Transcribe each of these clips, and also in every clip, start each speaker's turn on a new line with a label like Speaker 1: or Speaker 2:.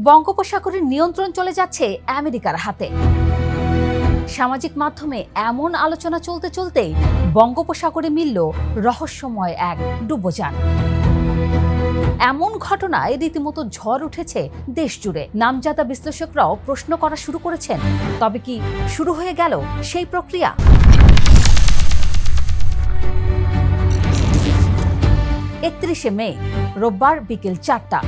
Speaker 1: বঙ্গোপসাগরের নিয়ন্ত্রণ চলে যাচ্ছে আমেরিকার হাতে। সামাজিক মাধ্যমে এমন আলোচনা চলতে চলতেই বঙ্গোপসাগরে মিলল রহস্যময় এক ডুবোযান। এমন ঘটনায় রীতিমতো ঝড় উঠেছে দেশ জুড়ে। নামজাদা বিশ্লেষকরাও প্রশ্ন করা শুরু করেছেন, তবে কি শুরু হয়ে গেল সেই প্রক্রিয়া? 31শে মে রোববার বিকেল 4টা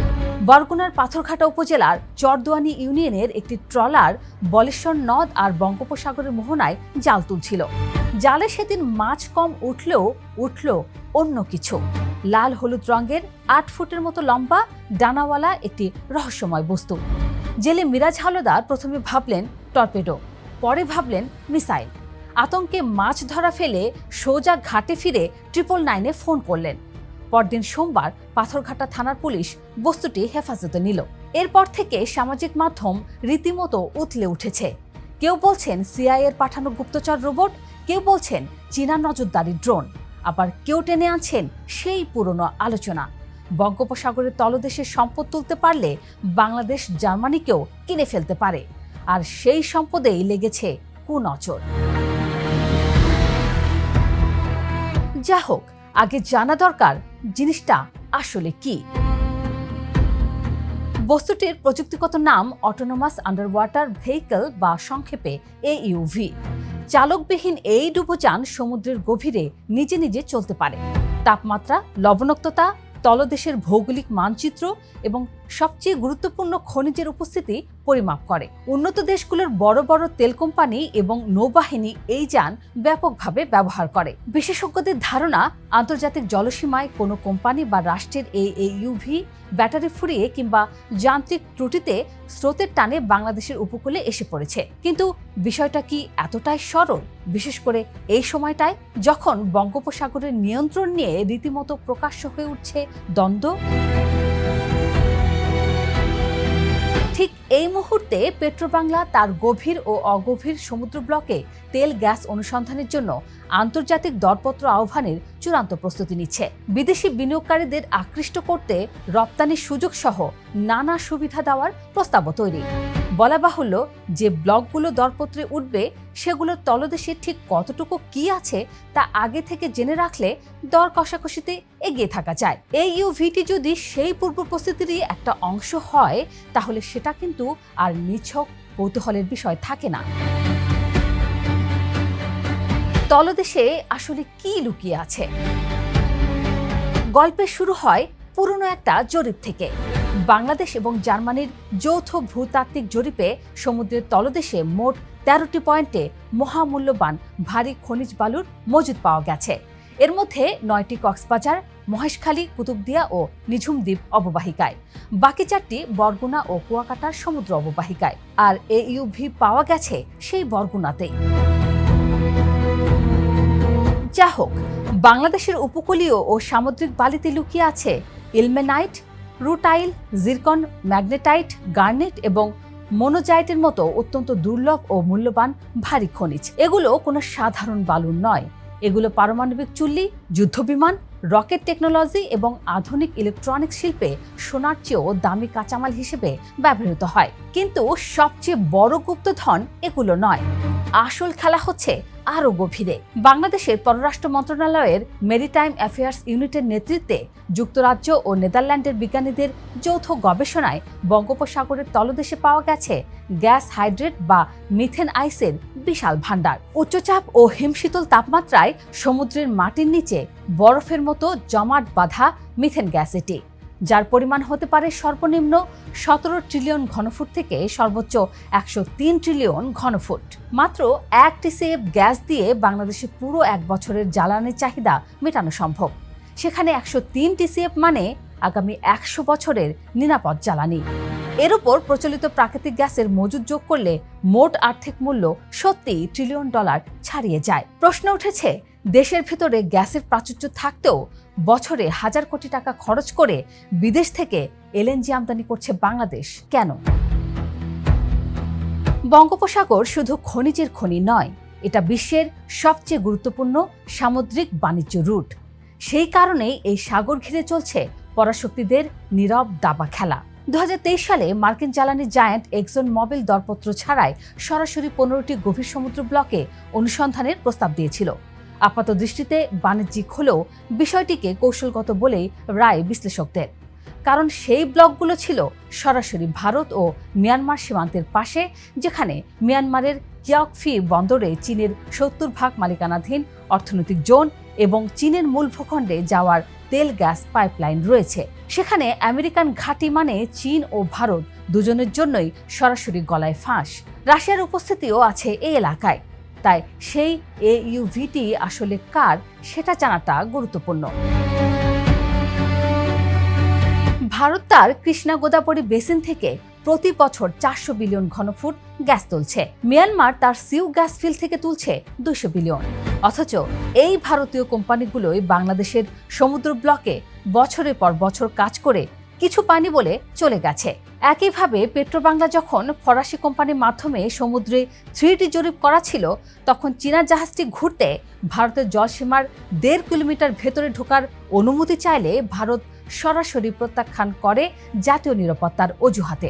Speaker 1: বরগুনার পাথরঘাটা উপজেলার চরদোয়ানী ইউনিয়নের একটি ট্রলার বলেশ্বর নদ আর বঙ্গোপসাগরের মোহনায় জাল তুলছিল। জালে সেদিন মাছ কম উঠলেও উঠল অন্য কিছু। লাল হলুদ রঙের 8 ফুটের মতো লম্বা ডানাওয়ালা একটি রহস্যময় বস্তু। জেলে মিরাজ হাওলাদার প্রথমে ভাবলেন টর্পেডো, পরে ভাবলেন মিসাইল। আতঙ্কে মাছ ধরা ফেলে সোজা ঘাটে ফিরে 999-এ ফোন করলেন। পরদিন সোমবার পাথরঘাটা থানার পুলিশ বস্তুটি হেফাজতে নিল। এরপর থেকে সামাজিক মাধ্যম রীতিমতো উথলে উঠেছে। কেউ বলছেন সিআইএর পাঠানো গুপ্তচর রোবট, কেউ বলছেন চীনা নজরদারি ড্রোন, আবার কেউ টেনে আনছেন সেই পুরনো আলোচনা। বঙ্গোপসাগরের তলদেশে সম্পদ তুলতে পারলে বাংলাদেশ জার্মানিকেও কিনে ফেলতে পারে, আর সেই সম্পদেই লেগেছে কুনজর। যা হোক, আগে জানা দরকার জিনিসটা আসলে কি। বস্তুটির প্রযুক্তিগত নাম অটোনোমাস আন্ডারওয়াটার ভেহিকল বা সংক্ষেপে AUV। চালকবিহীন এই ডুবোযান সমুদ্রের গভীরে নিজে নিজে চলতে পারে। তাপমাত্রা, লবণাক্ততা, তলদেশের ভৌগোলিক মানচিত্র এবং সবচেয়ে গুরুত্বপূর্ণ খনিজের উপস্থিতি পরিমাপ করে। উন্নত দেশগুলোর বড় বড় তেল কোম্পানি এবং নৌবাহিনী এই যান ব্যাপকভাবে ব্যবহার করে। বিশেষজ্ঞদের ধারণা, আন্তর্জাতিক জলসীমায় কোনো কোম্পানি বা রাষ্ট্রের এই AUV ব্যাটারি ফুরিয়ে কিংবা যান্ত্রিক ত্রুটিতে স্রোতের টানে বাংলাদেশের উপকূলে এসে পড়েছে। কিন্তু বিষয়টা কি এতটাই সরল, বিশেষ করে এই সময়টায় যখন বঙ্গোপসাগরের নিয়ন্ত্রণ নিয়ে রীতিমতো প্রকাশ্য হয়ে উঠছে দ্বন্দ্ব? ঠিক এই মুহূর্তে পেট্রোবাংলা তার গভীর ও অগভীর সমুদ্র ব্লকে তেল গ্যাস অনুসন্ধানের জন্য আন্তর্জাতিক দরপত্র আহ্বানের চূড়ান্ত প্রস্তুতি নিচ্ছে। বিদেশি বিনিয়োগকারীদের আকৃষ্ট করতে রপ্তানির সুযোগ সহ নানা সুবিধা দেওয়ার প্রস্তাবও তৈরি। বলা বাহুল্য, যে ব্লকগুলো দরপত্রে উঠবে সেগুলোর তলদেশে ঠিক কতটুকু কি আছে তা আগে থেকে জেনে রাখলে দর কষাকষিতে এগিয়ে থাকা যায়। এই ইউভিটি যদি সেই পূর্ব প্রস্তুতিরই একটা অংশ হয়, তাহলে সেটা কিন্তু আর নিছক কৌতূহলের বিষয় থাকে না। তলদেশে আসলে কি লুকিয়ে আছে? গল্পের শুরু হয় পুরনো একটা জরিপ থেকে। বাংলাদেশ এবং জার্মানির যৌথ ভূতাত্ত্বিক জরিপে সমুদ্রের তলদেশে মোট 13টি পয়েন্টে মহামূল্যবান ভারী খনিজ বালুর মজুদ পাওয়া গেছে। এর মধ্যে 9টি কক্সবাজার, মহেশখালী, কুতুবদিয়া ও নিঝুম দ্বীপ অববাহিকায়, বাকি 4টি বরগুনা ও কুয়াকাটার সমুদ্র অববাহিকায়। আর AUV পাওয়া গেছে সেই বরগুনাতেই। যা হোক, বাংলাদেশের উপকূলীয় ও সামুদ্রিক বালিতে লুকিয়ে আছে ilmenite, rutile, zircon, magnetite, garnet এবং মোনোজাইটের মতো অত্যন্ত দুর্লভ ও মূল্যবান ভারী খনিজ। এগুলো কোনো সাধারণ বালু নয়। এগুলো পারমাণবিক চুল্লি, যুদ্ধবিমান, রকেট টেকনোলজি এবং আধুনিক ইলেকট্রনিক শিল্পে সোনার চেয়েও দামি কাঁচামাল হিসেবে ব্যবহৃত হয়। কিন্তু সবচেয়ে বড় গুপ্তধন এগুলো নয়। আসল খেলা হচ্ছে আরও গভীরে। বাংলাদেশের পররাষ্ট্র মন্ত্রণালয়ের মেরিটাইম অ্যাফেয়ার্স ইউনিটের নেতৃত্বে যুক্তরাজ্য ও নেদারল্যান্ডের বিজ্ঞানীদের যৌথ গবেষণায় বঙ্গোপসাগরের তলদেশে পাওয়া গেছে গ্যাস হাইড্রেট বা মিথেন আইসের বিশাল ভাণ্ডার। উচ্চচাপ ও হিমশীতল তাপমাত্রায় সমুদ্রের মাটির নিচে বরফের মতো জমাট বাঁধা মিথেন গ্যাস এটি, যার পরিমাণ হতে পারে সর্বনিম্ন 17 ট্রিলিয়ন ঘনফুট থেকে সর্বোচ্চ 103 ট্রিলিয়ন ঘনফুট। মাত্র 1 TCF গ্যাস দিয়ে বাংলাদেশে পুরো 1 বছরের জ্বালানির চাহিদা মেটানো সম্ভব। সেখানে 103 TCF মানে আগামী 100 বছরের নিরাপদ জ্বালানি। এর উপর প্রচলিত প্রাকৃতিক গ্যাসের মজুদ যোগ করলে মোট আর্থিক মূল্য সত্যি $1 ট্রিলিয়ন ছাড়িয়ে যায়। প্রশ্ন উঠেছে, দেশের ভেতরে গ্যাসের প্রাচুর্য থাকতেও বছরে হাজার কোটি টাকা খরচ করে বিদেশ থেকে LNG আমদানি করছে বাংলাদেশ কেন? বঙ্গোপসাগর শুধু খনিজের খনি নয়, এটা বিশ্বের সবচেয়ে গুরুত্বপূর্ণ সামুদ্রিক বাণিজ্য রুট। সেই কারণেই এই সাগর ঘিরে চলছে পরাশক্তিদের নীরব দাবা খেলা। 2023 সালে মার্কিন জ্বালানি জায়ান্ট এক্সন মোবিল দরপত্র ছাড়াই সরাসরি 15টি গভীর সমুদ্র ব্লকে অনুসন্ধানের প্রস্তাব দিয়েছিল। আপাত দৃষ্টিতে বাণিজ্যিক হলেও বিষয়টিকে কৌশলগত বলেই রায় বিশ্লেষকদের। কারণ সেই ব্লকগুলো ছিল সরাসরি ভারত ও মিয়ানমার সীমান্তের পাশে, যেখানে মিয়ানমারের কিয়াকফি বন্দরে চীনের 70% মালিকানাধীন অর্থনৈতিক জোন এবং চীনের মূল ভূখণ্ডে যাওয়ার তেল গ্যাস পাইপলাইন রয়েছে। সেখানে আমেরিকান ঘাঁটি মানে চীন ও ভারত দুজনের জন্যই সরাসরি গলায় ফাঁস। রাশিয়ার উপস্থিতিও আছে এই এলাকায়। তাই সেই AUVটি আসলে কার সেটা জানাটা গুরুত্বপূর্ণ। ভারত তার কৃষ্ণা গোদাবরী বেসিন থেকে প্রতি বছর 400 বিলিয়ন ঘনফুট গ্যাস তুলছে। মিয়ানমার তার সিউ গ্যাস ফিল্ড থেকে তুলছে 200 বিলিয়ন। অথচ এই ভারতীয় কোম্পানিগুলোই বাংলাদেশের সমুদ্র ব্লকে বছরের পর বছর কাজ করে কিছু পানি বলে চলে গেছে। একইভাবে পেট্রোবাংলা যখন ফরাসি কোম্পানির মাধ্যমে সমুদ্রে 3D জরিপ করা ছিল, তখন চীনা জাহাজটি ঘুরতে ভারতের জলসীমার 1.5 কিলোমিটার ভেতরে ঢোকার অনুমতি চাইলে ভারত সরাসরি প্রত্যাখ্যান করে জাতীয় নিরাপত্তার অজুহাতে।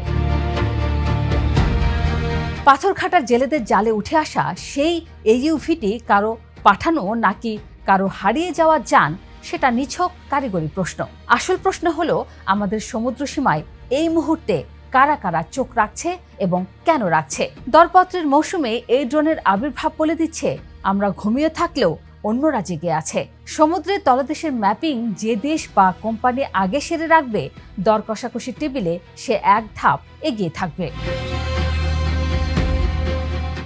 Speaker 1: পাথরঘাটার জেলেদের জালে উঠে আসা সেই AUVটি কারো পাঠানো নাকি কারো হারিয়ে যাওয়া যান, সেটা নিছক কারিগরি প্রশ্ন। আসল প্রশ্ন হলো, আমাদের সমুদ্র সীমায় এই মুহূর্তে কারা কারা চোখ রাখছে এবং কেন রাখছে? দরপত্রের মৌসুমে এই ড্রোনের আবির্ভাব বলে দিচ্ছে আমরা ঘুমিয়ে থাকলেও অন্যরা জেগে আছে। সমুদ্রের তলদেশের ম্যাপিং যে দেশ বা কোম্পানি আগে সেরে রাখবে, দর কষাকষি টেবিলে সে এক ধাপ এগিয়ে থাকবে।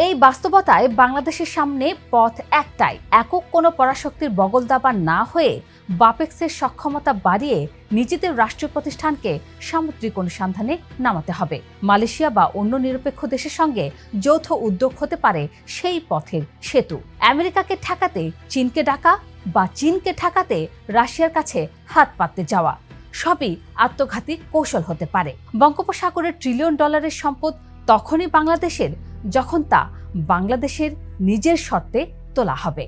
Speaker 1: এই বাস্তবতায় বাংলাদেশের সামনে পথ একটাই, একক কোনো পরাশক্তির বগলদাবা না হয়ে বাপেক্সের সক্ষমতা বাড়িয়ে নিজেদের রাষ্ট্রীয় প্রতিষ্ঠানকে সামুদ্রিক অনুসন্ধানে নামাতে হবে। মালয়েশিয়া বা অন্য নিরপেক্ষ দেশের সঙ্গে যৌথ উদ্যোগ হতে পারে সেই পথের সেতু। আমেরিকাকে ঠেকাতে চীনকে ডাকা বা চীনকে ঠেকাতে রাশিয়ার কাছে হাত পাততে যাওয়া, সবই আত্মঘাতী কৌশল হতে পারে। বঙ্গোপসাগরের $1 ট্রিলিয়ন সম্পদ তখনই বাংলাদেশের, যখন তা বাংলাদেশের নিজের শর্তে তোলা হবে।